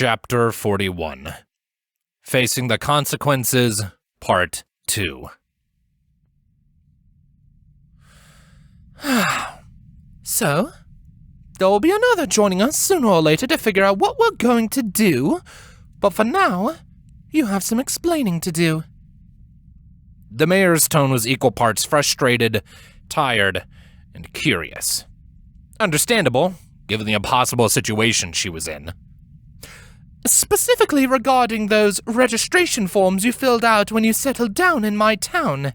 Chapter 41. Facing the Consequences, Part 2. So, there will be another joining us sooner or later to figure out what we're going to do, but for now, you have some explaining to do. The mayor's tone was equal parts frustrated, tired, and curious. Understandable, given the impossible situation she was in. Specifically regarding those registration forms you filled out when you settled down in my town,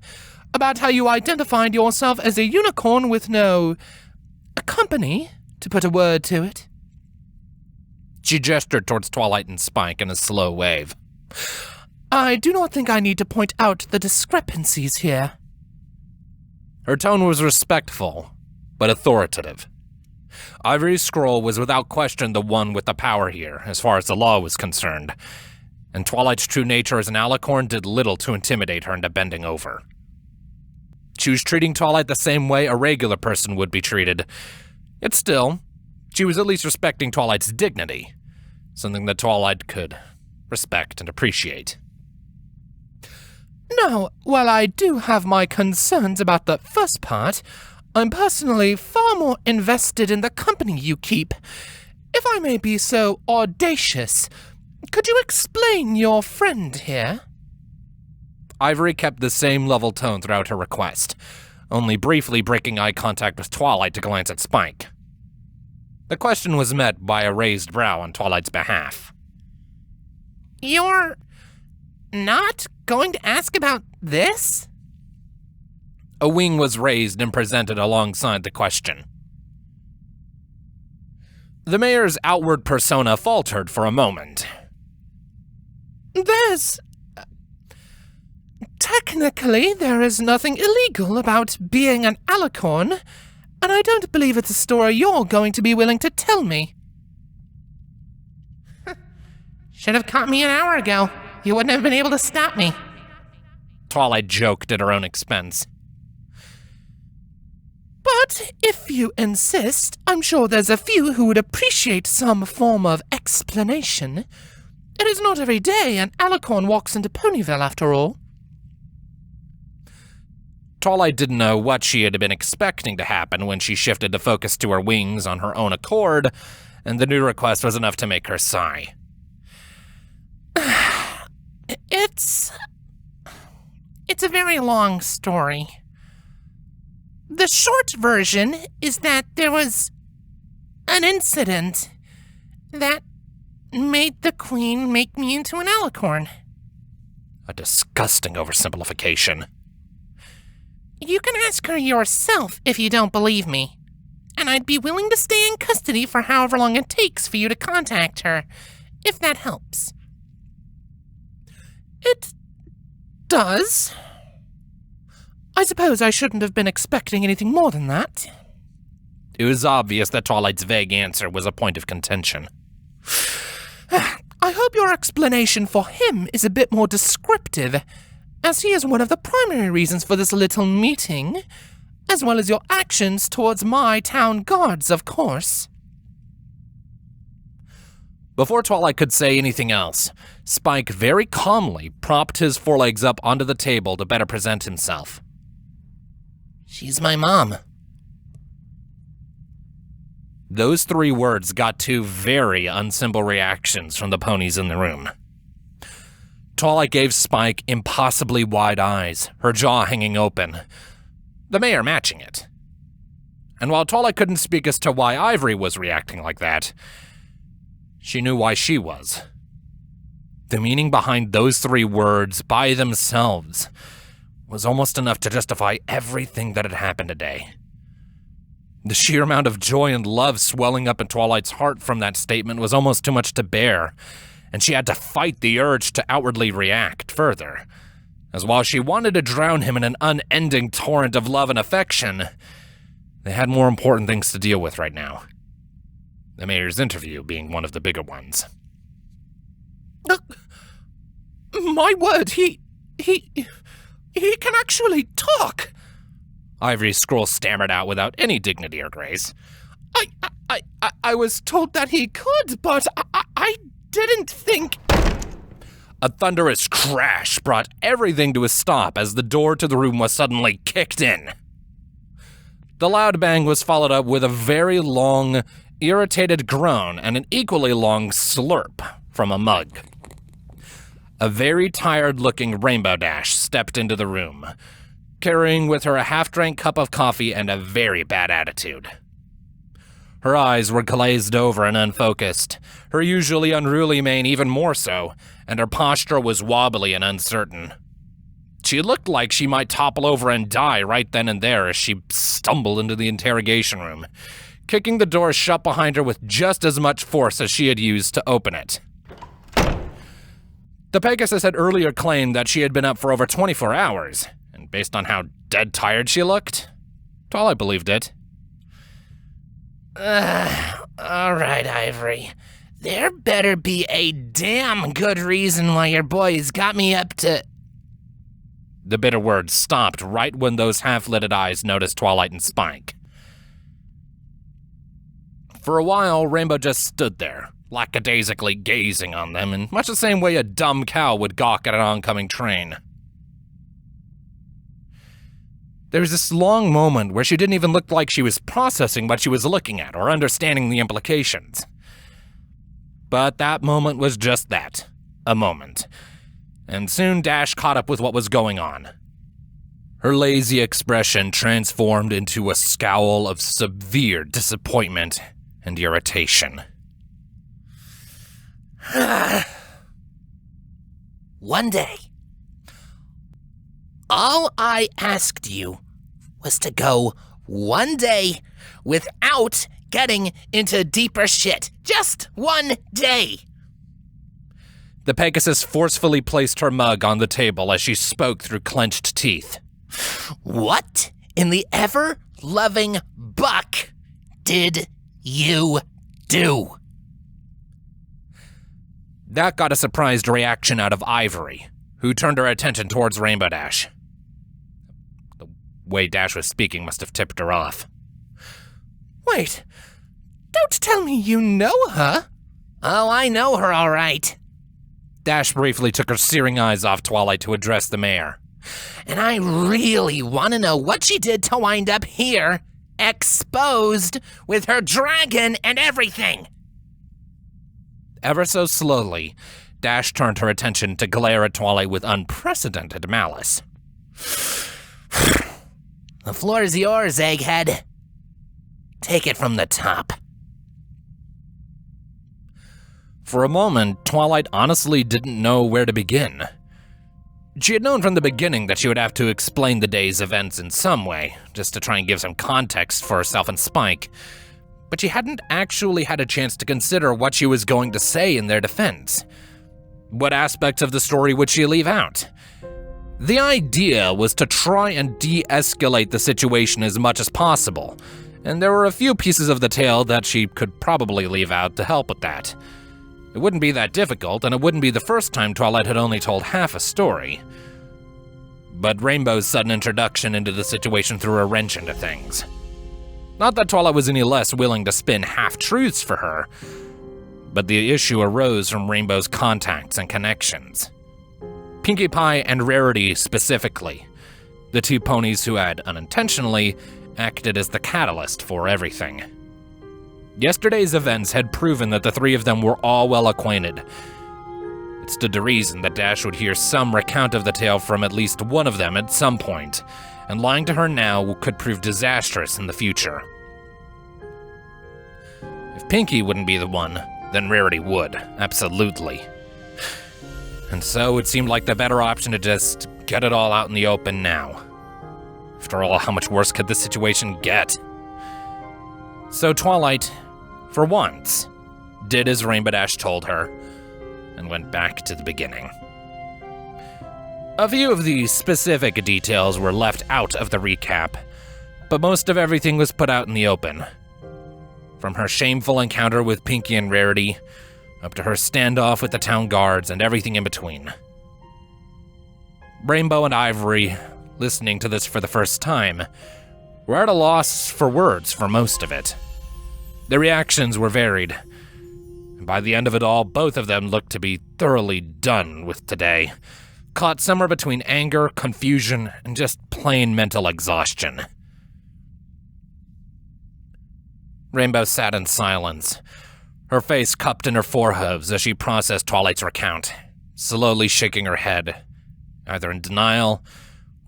about how you identified yourself as a unicorn with no company, to put a word to it. She gestured towards Twilight and Spike in a slow wave. I do not think I need to point out the discrepancies here. Her tone was respectful, but authoritative. Ivory's scroll was without question the one with the power here, as far as the law was concerned, and Twilight's true nature as an alicorn did little to intimidate her into bending over. She was treating Twilight the same way a regular person would be treated, yet still, she was at least respecting Twilight's dignity, something that Twilight could respect and appreciate. Now, while I do have my concerns about the first part, I'm personally far more invested in the company you keep. If I may be so audacious, could you explain your friend here? Ivory kept the same level tone throughout her request, only briefly breaking eye contact with Twilight to glance at Spike. The question was met by a raised brow on Twilight's behalf. You're not going to ask about this? A wing was raised and presented alongside the question. The mayor's outward persona faltered for a moment. Technically, there is nothing illegal about being an alicorn, and I don't believe it's a story you're going to be willing to tell me. Should have caught me an hour ago. You wouldn't have been able to stop me. Twilight joked at her own expense. But if you insist, I'm sure there's a few who would appreciate some form of explanation. It is not every day an alicorn walks into Ponyville, after all. Twilight didn't know what she had been expecting to happen when she shifted the focus to her wings on her own accord, and the new request was enough to make her sigh. It's a very long story. The short version is that there was an incident that made the Queen make me into an alicorn. A disgusting oversimplification. You can ask her yourself if you don't believe me, and I'd be willing to stay in custody for however long it takes for you to contact her, if that helps. It does. I suppose I shouldn't have been expecting anything more than that. It was obvious that Twilight's vague answer was a point of contention. I hope your explanation for him is a bit more descriptive, as he is one of the primary reasons for this little meeting, as well as your actions towards my town guards, of course. Before Twilight could say anything else, Spike very calmly propped his forelegs up onto the table to better present himself. She's my mom. Those 3 words got 2 very unsimple reactions from the ponies in the room. Twilight gave Spike impossibly wide eyes, her jaw hanging open, the mayor matching it. And while Twilight couldn't speak as to why Ivory was reacting like that, she knew why she was. The meaning behind those 3 words by themselves was almost enough to justify everything that had happened today. The sheer amount of joy and love swelling up in Twilight's heart from that statement was almost too much to bear, and she had to fight the urge to outwardly react further, as while she wanted to drown him in an unending torrent of love and affection, they had more important things to deal with right now. The mayor's interview being one of the bigger ones. My word, he can actually talk! Ivory's scroll stammered out without any dignity or grace. I was told that he could, but I didn't think... A thunderous crash brought everything to a stop as the door to the room was suddenly kicked in. The loud bang was followed up with a very long, irritated groan and an equally long slurp from a mug. A very tired-looking Rainbow Dash stepped into the room, carrying with her a half-drank cup of coffee and a very bad attitude. Her eyes were glazed over and unfocused, her usually unruly mane even more so, and her posture was wobbly and uncertain. She looked like she might topple over and die right then and there as she stumbled into the interrogation room, kicking the door shut behind her with just as much force as she had used to open it. The Pegasus had earlier claimed that she had been up for over 24 hours, and based on how dead tired she looked, Twilight believed it. All right, Ivory. There better be a damn good reason why your boys got me up to... The bitter words stopped right when those half-lidded eyes noticed Twilight and Spike. For a while, Rainbow just stood there, lackadaisically gazing on them in much the same way a dumb cow would gawk at an oncoming train. There was this long moment where she didn't even look like she was processing what she was looking at or understanding the implications. But that moment was just that, a moment. And soon Dash caught up with what was going on. Her lazy expression transformed into a scowl of severe disappointment and irritation. One day, all I asked you was to go one day without getting into deeper shit. Just one day. The Pegasus forcefully placed her mug on the table as she spoke through clenched teeth. What in the ever-loving buck did you do? That got a surprised reaction out of Ivory, who turned her attention towards Rainbow Dash. The way Dash was speaking must have tipped her off. Wait, don't tell me you know her. Oh, I know her all right. Dash briefly took her searing eyes off Twilight to address the mayor. And I really want to know what she did to wind up here, exposed with her dragon and everything. Ever so slowly, Dash turned her attention to glare at Twilight with unprecedented malice. The floor's yours, Egghead. Take it from the top. For a moment, Twilight honestly didn't know where to begin. She had known from the beginning that she would have to explain the day's events in some way, just to try and give some context for herself and Spike, but she hadn't actually had a chance to consider what she was going to say in their defense. What aspects of the story would she leave out? The idea was to try and de-escalate the situation as much as possible, and there were a few pieces of the tale that she could probably leave out to help with that. It wouldn't be that difficult, and it wouldn't be the first time Twilight had only told half a story. But Rainbow's sudden introduction into the situation threw a wrench into things. Not that Twilight was any less willing to spin half-truths for her, but the issue arose from Rainbow's contacts and connections. Pinkie Pie and Rarity specifically, the two ponies who had, unintentionally, acted as the catalyst for everything. Yesterday's events had proven that the three of them were all well acquainted. It stood to reason that Dash would hear some recount of the tale from at least one of them at some point, and lying to her now could prove disastrous in the future. If Pinkie wouldn't be the one, then Rarity would, absolutely. And so it seemed like the better option to just get it all out in the open now. After all, how much worse could the situation get? So Twilight, for once, did as Rainbow Dash told her, and went back to the beginning. A few of the specific details were left out of the recap, but most of everything was put out in the open. From her shameful encounter with Pinkie and Rarity, up to her standoff with the town guards and everything in between. Rainbow and Ivory, listening to this for the first time, were at a loss for words for most of it. Their reactions were varied. By the end of it all, both of them looked to be thoroughly done with today, caught somewhere between anger, confusion, and just plain mental exhaustion. Rainbow sat in silence, her face cupped in her forehooves as she processed Twilight's recount, slowly shaking her head, either in denial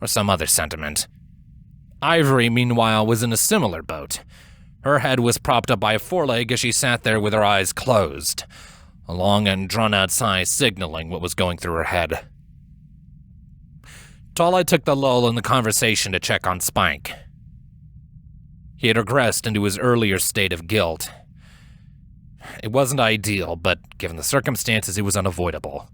or some other sentiment. Ivory, meanwhile, was in a similar boat. Her head was propped up by a foreleg as she sat there with her eyes closed, a long and drawn-out sigh signaling what was going through her head. Twilight took the lull in the conversation to check on Spike. He had regressed into his earlier state of guilt. It wasn't ideal, but given the circumstances, it was unavoidable.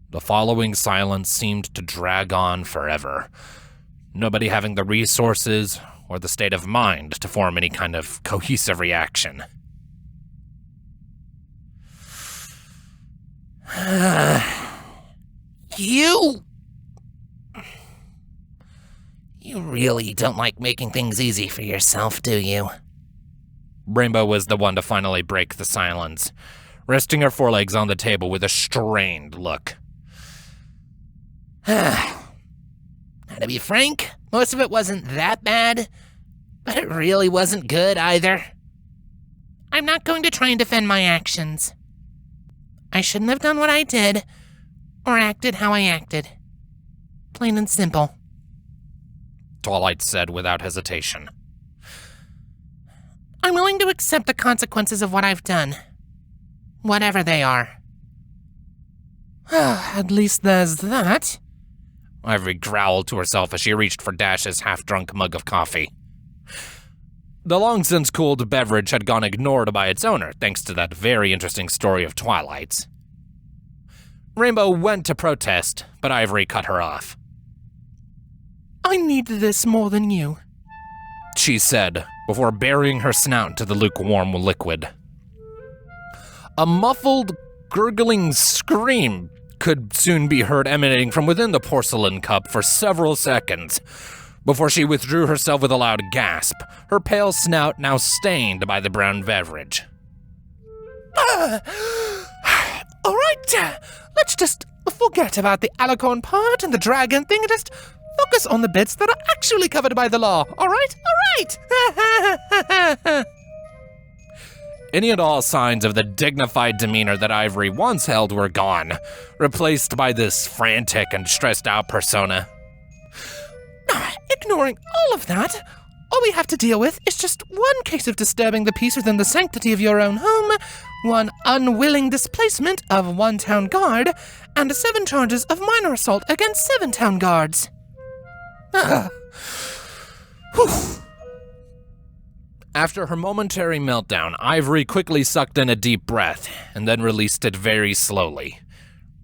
The following silence seemed to drag on forever, nobody having the resources or the state of mind to form any kind of cohesive reaction. You really don't like making things easy for yourself, do you? Rainbow was the one to finally break the silence, resting her forelegs on the table with a strained look. Now, to be frank, most of it wasn't that bad, but it really wasn't good either. I'm not going to try and defend my actions. I shouldn't have done what I did, or acted how I acted. Plain and simple. Twilight said without hesitation. I'm willing to accept the consequences of what I've done, whatever they are. At least there's that. Ivory growled to herself as she reached for Dash's half-drunk mug of coffee. The long-since-cooled beverage had gone ignored by its owner, thanks to that very interesting story of Twilight's. Rainbow went to protest, but Ivory cut her off. I need this more than you, she said, before burying her snout into the lukewarm liquid. A muffled, gurgling scream could soon be heard emanating from within the porcelain cup for several seconds, before she withdrew herself with a loud gasp, her pale snout now stained by the brown beverage. All right, let's just forget about the alicorn part and the dragon thing and just focus on the bits that are actually covered by the law, all right? All right! Any and all signs of the dignified demeanor that Ivory once held were gone, replaced by this frantic and stressed-out persona. Ignoring all of that, all we have to deal with is just one case of disturbing the peace within the sanctity of your own home, one unwilling displacement of one town guard, and 7 charges of minor assault against 7 town guards. After her momentary meltdown, Ivory quickly sucked in a deep breath and then released it very slowly,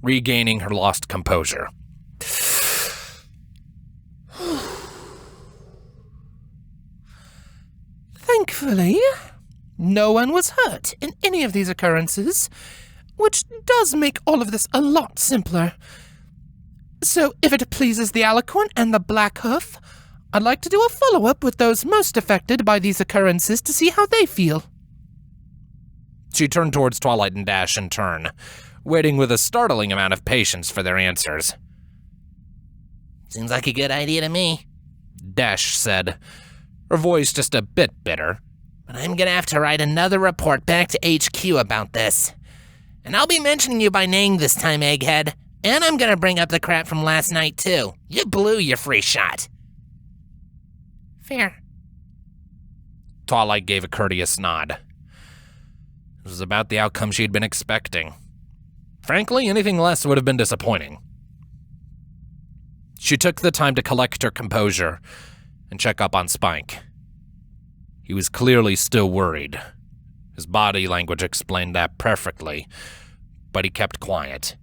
regaining her lost composure. Thankfully, no one was hurt in any of these occurrences, which does make all of this a lot simpler. So, if it pleases the Alicorn and the Black Hoof, I'd like to do a follow-up with those most affected by these occurrences to see how they feel. She turned towards Twilight and Dash in turn, waiting with a startling amount of patience for their answers. Seems like a good idea to me, Dash said, her voice just a bit bitter. But I'm gonna have to write another report back to HQ about this. And I'll be mentioning you by name this time, Egghead. And I'm gonna bring up the crap from last night, too. You blew your free shot. Fair. Twilight gave a courteous nod. It was about the outcome she'd been expecting. Frankly, anything less would have been disappointing. She took the time to collect her composure and check up on Spike. He was clearly still worried. His body language explained that perfectly, but he kept quiet.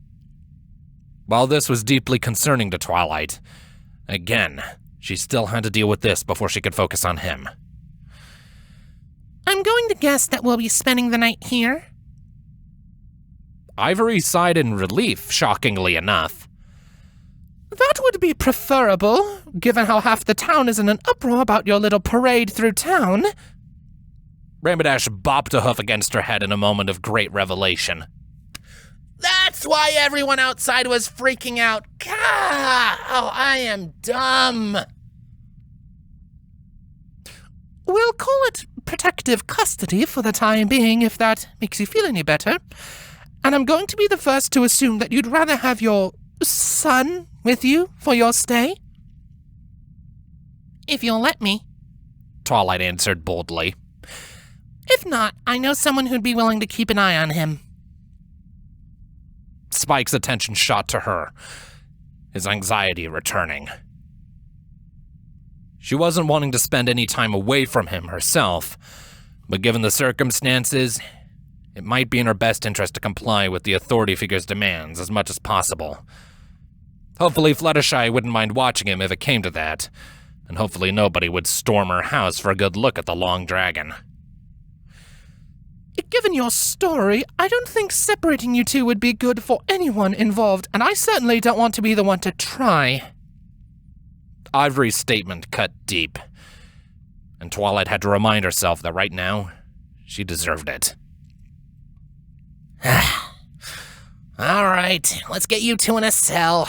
While this was deeply concerning to Twilight, again, she still had to deal with this before she could focus on him. I'm going to guess that we'll be spending the night here. Ivory sighed in relief, shockingly enough. That would be preferable, given how half the town is in an uproar about your little parade through town. Rainbow Dash bopped a hoof against her head in a moment of great revelation. That's why everyone outside was freaking out. Gah! Oh, I am dumb. We'll call it protective custody for the time being, if that makes you feel any better. And I'm going to be the first to assume that you'd rather have your son with you for your stay. If you'll let me. Twilight answered boldly. If not, I know someone who'd be willing to keep an eye on him. Spike's attention shot to her, his anxiety returning. She wasn't wanting to spend any time away from him herself, but given the circumstances, it might be in her best interest to comply with the authority figure's demands as much as possible. Hopefully Fluttershy wouldn't mind watching him if it came to that, and hopefully nobody would storm her house for a good look at the long dragon. Given your story, I don't think separating you two would be good for anyone involved, and I certainly don't want to be the one to try. Ivory's statement cut deep, and Twilight had to remind herself that right now, she deserved it. All right, let's get you two in a cell.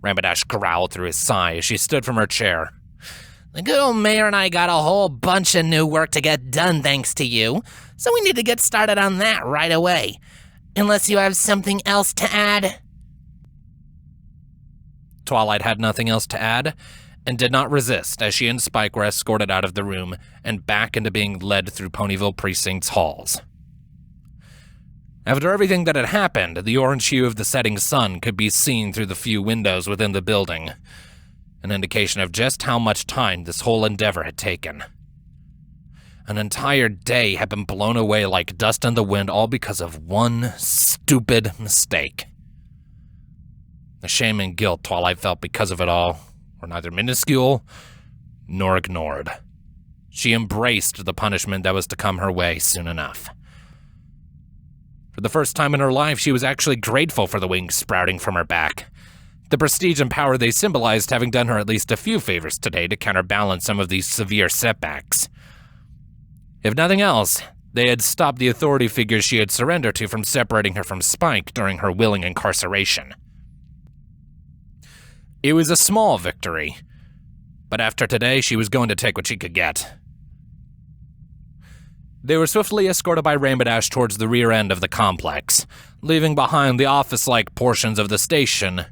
Rainbow Dash growled through his sigh as she stood from her chair. The good old mayor and I got a whole bunch of new work to get done thanks to you, so we need to get started on that right away. Unless you have something else to add? Twilight had nothing else to add, and did not resist as she and Spike were escorted out of the room and back into being led through Ponyville Precinct's halls. After everything that had happened, the orange hue of the setting sun could be seen through the few windows within the building, an indication of just how much time this whole endeavor had taken. An entire day had been blown away like dust in the wind, all because of one stupid mistake. The shame and guilt Twilight felt because of it all were neither minuscule nor ignored. She embraced the punishment that was to come her way soon enough. For the first time in her life, she was actually grateful for the wings sprouting from her back. The prestige and power they symbolized having done her at least a few favors today to counterbalance some of these severe setbacks. If nothing else, they had stopped the authority figures she had surrendered to from separating her from Spike during her willing incarceration. It was a small victory, but after today, she was going to take what she could get. They were swiftly escorted by Rainbow Dash towards the rear end of the complex, leaving behind the office-like portions of the station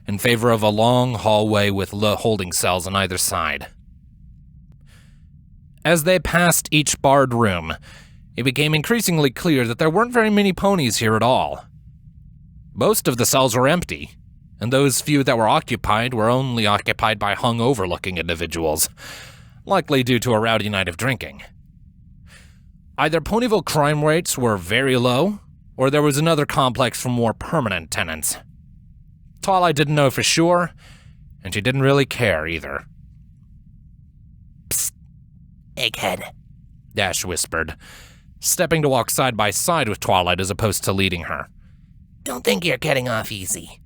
in favor of a long hallway with holding cells on either side. As they passed each barred room, it became increasingly clear that there weren't very many ponies here at all. Most of the cells were empty, and those few that were occupied were only occupied by hungover-looking individuals, likely due to a rowdy night of drinking. Either Ponyville crime rates were very low, or there was another complex for more permanent tenants. Twilight didn't know for sure, and she didn't really care either. Psst, egghead, Dash whispered, stepping to walk side by side with Twilight as opposed to leading her. Don't think you're getting off easy.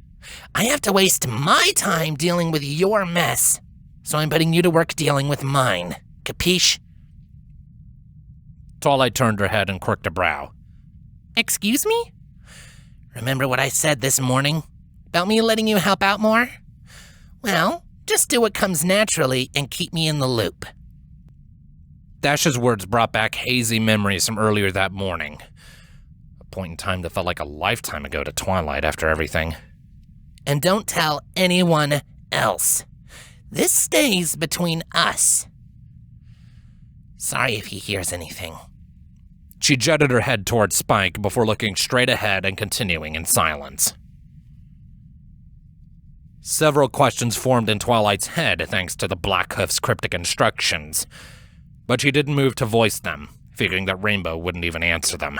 I have to waste my time dealing with your mess, so I'm putting you to work dealing with mine. Capiche? Twilight turned her head and quirked a brow. Excuse me? Remember what I said this morning? About me letting you help out more? Well, just do what comes naturally and keep me in the loop. Dash's words brought back hazy memories from earlier that morning. A point in time that felt like a lifetime ago to Twilight after everything. And don't tell anyone else. This stays between us. Sorry if he hears anything. She jutted her head toward Spike before looking straight ahead and continuing in silence. Several questions formed in Twilight's head thanks to the Black Hoof's cryptic instructions, but she didn't move to voice them, figuring that Rainbow wouldn't even answer them.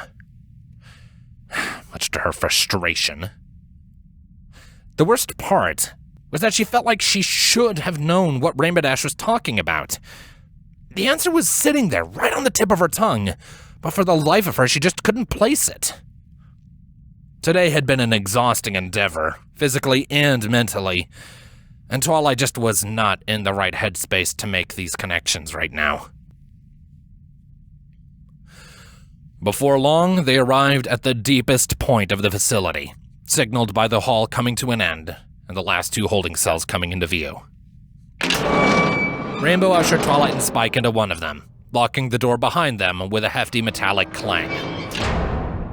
Much to her frustration. The worst part was that she felt like she should have known what Rainbow Dash was talking about. The answer was sitting there, right on the tip of her tongue, but for the life of her, she just couldn't place it. Today had been an exhausting endeavor, physically and mentally, and Twilight just was not in the right headspace to make these connections right now. Before long, they arrived at the deepest point of the facility, signaled by the hall coming to an end and the last 2 holding cells coming into view. Rainbow ushered Twilight and Spike into one of them, locking the door behind them with a hefty metallic clang.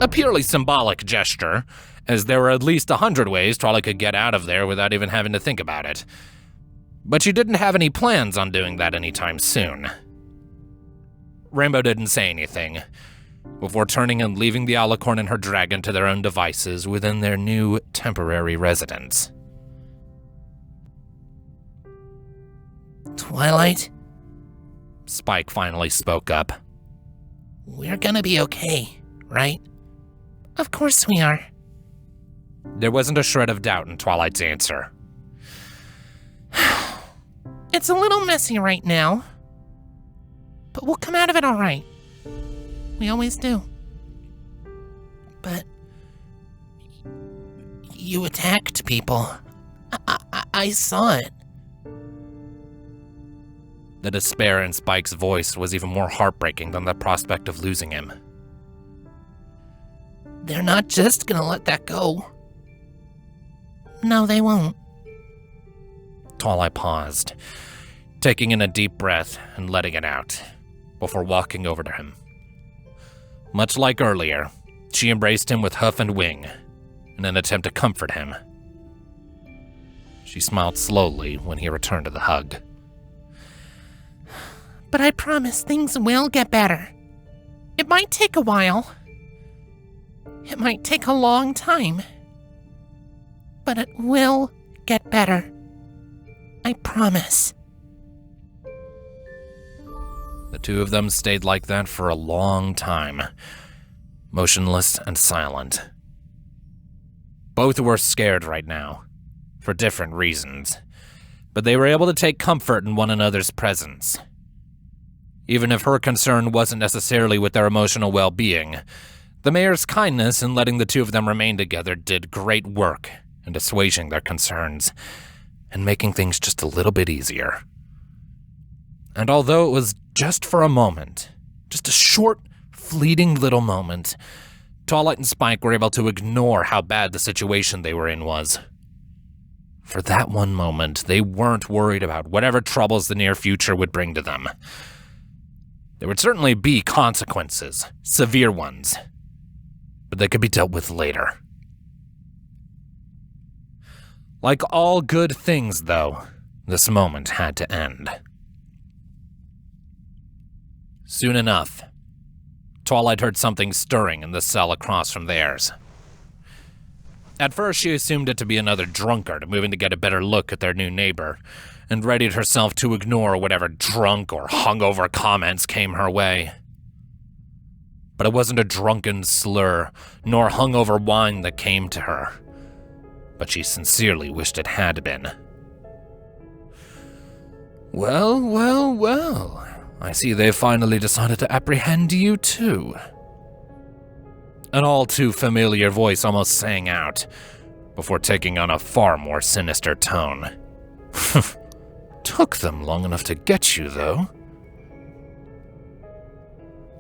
A purely symbolic gesture, as there were at least 100 ways Twilight could get out of there without even having to think about it. But she didn't have any plans on doing that anytime soon. Rainbow didn't say anything, before turning and leaving the alicorn and her dragon to their own devices within their new temporary residence. Twilight? Spike finally spoke up. We're gonna be okay, right? Of course we are. There wasn't a shred of doubt in Twilight's answer. It's a little messy right now, but we'll come out of it all right. We always do. But you attacked people. I saw it. The despair in Spike's voice was even more heartbreaking than the prospect of losing him. They're not just gonna let that go. No, they won't. Twilight paused, taking in a deep breath and letting it out, before walking over to him. Much like earlier, she embraced him with hoof and wing, in an attempt to comfort him. She smiled slowly when he returned to the hug. But I promise things will get better. It might take a while. It might take a long time. But it will get better. I promise. The 2 of them stayed like that for a long time, motionless and silent. Both were scared right now, for different reasons, but they were able to take comfort in one another's presence. Even if her concern wasn't necessarily with their emotional well-being, the mayor's kindness in letting the 2 of them remain together did great work in assuaging their concerns and making things just a little bit easier. And although it was just for a moment, just a short, fleeting little moment, Twilight and Spike were able to ignore how bad the situation they were in was. For that one moment, they weren't worried about whatever troubles the near future would bring to them. There would certainly be consequences, severe ones, but they could be dealt with later. Like all good things, though, this moment had to end. Soon enough, Twilight heard something stirring in the cell across from theirs. At first, she assumed it to be another drunkard moving to get a better look at their new neighbor, and readied herself to ignore whatever drunk or hungover comments came her way. But it wasn't a drunken slur, nor hungover whine that came to her, but she sincerely wished it had been. Well, well, well. I see they've finally decided to apprehend you too. An all too familiar voice almost sang out, before taking on a far more sinister tone. Took them long enough to get you, though.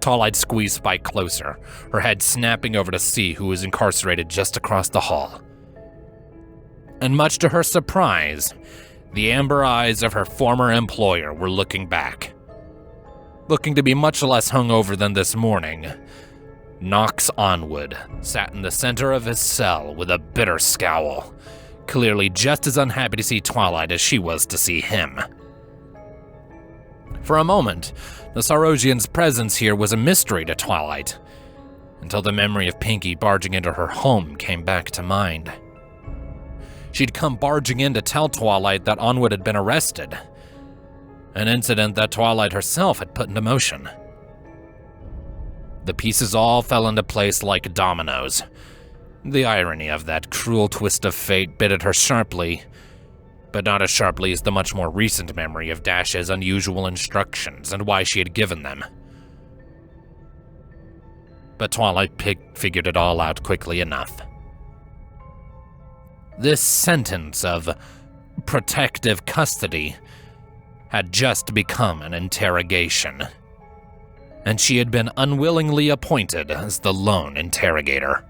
Twilight squeezed Spike closer, her head snapping over to see who was incarcerated just across the hall. And much to her surprise, the amber eyes of her former employer were looking back. Looking to be much less hungover than this morning, Knox Onwood sat in the center of his cell with a bitter scowl, clearly just as unhappy to see Twilight as she was to see him. For a moment, the Sarogian's presence here was a mystery to Twilight, until the memory of Pinky barging into her home came back to mind. She'd come barging in to tell Twilight that Onwood had been arrested, an incident that Twilight herself had put into motion. The pieces all fell into place like dominoes. The irony of that cruel twist of fate bit at her sharply, but not as sharply as the much more recent memory of Dash's unusual instructions and why she had given them. But Twilight figured it all out quickly enough. This sentence of protective custody had just become an interrogation. and she had been unwillingly appointed as the lone interrogator.